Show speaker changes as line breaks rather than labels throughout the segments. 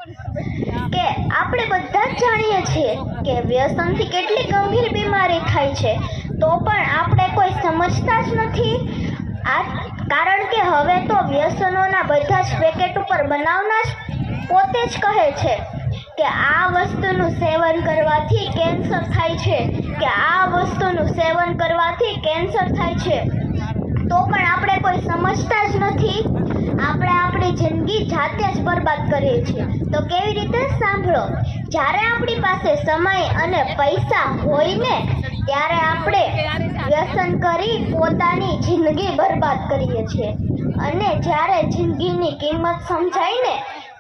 કે આપણે બધા જ જાણીએ છીએ કે વ્યસનથી કેટલી ગંભીર બીમારી થાય છે, તો પણ આપણે કોઈ સમજતા જ નથી। કારણ કે હવે તો વ્યસનોના બધા જ પેકેટ ઉપર બનાવનાર પોતે જ કહે છે કે આ વસ્તુનું સેવન કરવાથી કેન્સર થાય છે, કે આ વસ્તુનું સેવન કરવાથી કેન્સર થાય છે, તો પણ આપણે કોઈ સમજતા જ નથી। આપણે આપણી જિંદગી જાતે જ બરબાદ કરીએ છીએ। તો કેવી રીતે? સાંભળો। જ્યારે આપણી પાસે સમય અને પૈસા હોય ને ત્યારે આપણે વ્યસન કરી પોતાની જિંદગી બરબાદ કરીએ છીએ, અને જ્યારે જિંદગીની કિંમત સમજાય ને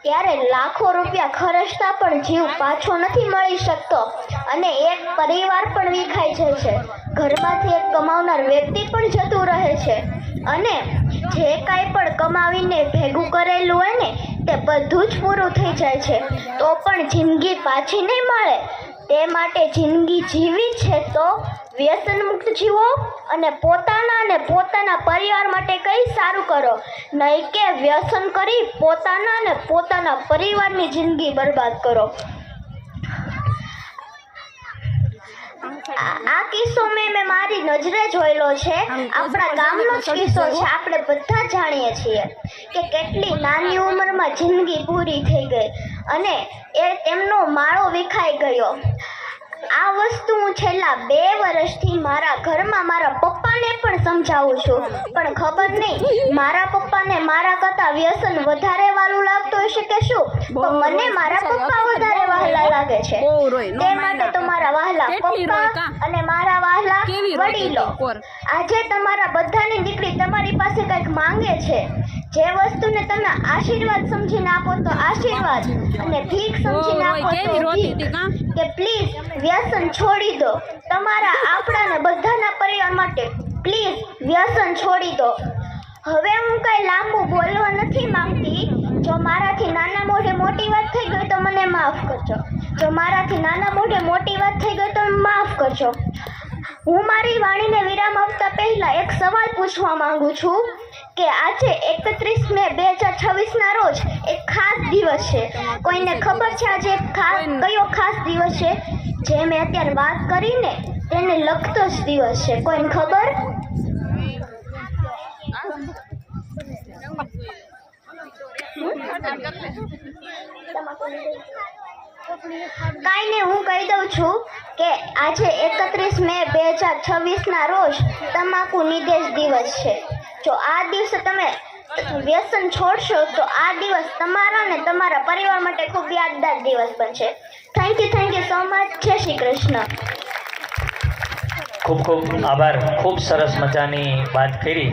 ત્યારે લાખો રૂપિયા ખર્ચતા પણ જીવ પાછો નથી મળી શકતો, અને એક પરિવાર પણ વિખાઈ જાય છે, ઘરમાંથી એક કમાવનાર વ્યક્તિ પણ જતું રહે છે, અને જે કાંઈ પણ કમાવીને ભેગું કરેલું હોય ને તે બધું જ પૂરું થઈ જાય છે, તો પણ જિંદગી પાછી નહીં મળે। તે માટે જિંદગી જીવી છે તો વ્યસન મુક્ત જીવો, અને પોતાના પરિવાર માટે કંઈ સારું કરો, નહીં કે વ્યસન કરી પોતાના અને પોતાના પરિવારની જિંદગી બરબાદ કરો। આ કિસ્સો મેં મારી નજરે જોયેલો છે, આપણા ગામનો જ કિસ્સો છે। આપણે બધા જાણીએ છીએ કે કેટલી નાની ઉંમરમાં જિંદગી પૂરી થઈ ગઈ અને તેમનો માળો વિખાઈ ગયો। આ વસ્તુ હું છેલ્લા 2 વર્ષથી મારા ઘરમાં મારા પપ્પાને પણ સમજાવું છું, પણ ખબર નહીં મારા પપ્પાને મારા કરતાં વ્યસન વધારે વાલું લાગતું હશે કે શું, પણ મને મારા પપ્પા વધારે વહાલા લાગે છે। તે માટે તો મારા વહાલા પપ્પા અને મારા વહાલા વડીલો, આજે તમારા બધાની દીકરી તમારી પાસે કંઈક માંગે છે, જે વસ્તુને તમે આશીર્વાદ સમજીને આપો તો આશીર્વાદ, અને ભીખ સમજીને આપો તો ભીખ, કે પ્લીઝ વ્યસન છોડી દો। આપણા બધાના પરિવાર માટે પ્લીઝ વ્યસન છોડી દો। હવે હું કઈ લાંબુ બોલવા નથી માંગતી। જો મારાથી નાના મોઢે મોટી વાત થઈ ગઈ તો મને માફ કરજો, જો મારાથી નાના મોઢે મોટી વાત થઈ ગઈ તો માફ કરજો। હું મારી વાણીને વિરામ આપતા પહેલા એક સવાલ પૂછવા માંગુ છું કે આજે 31 મે 2026ના રોજ એક ખાસ દિવસ છે, કોઈને ખબર છે આજે કયો ખાસ દિવસ છે? જે મેં અત્યારે વાત કરીને તેને લગતો જ દિવસ છે, કોઈને ખબર? કાંઈ નહીં, હું કહી દઉં છું કે આજે 31 મે 2026ના રોજ તમાકુ નિષેધ દિવસ છે। જો આ દિવસે તમે વ્યસન છોડશો તો આ દિવસ તમારા અને તમારા પરિવાર માટે ખૂબ યાદગાર દિવસ બનશે। Thank you so much. જય શ્રી કૃષ્ણ।
ખૂબ ખૂબ આભાર, ખૂબ સરસ મજાની વાત કરી।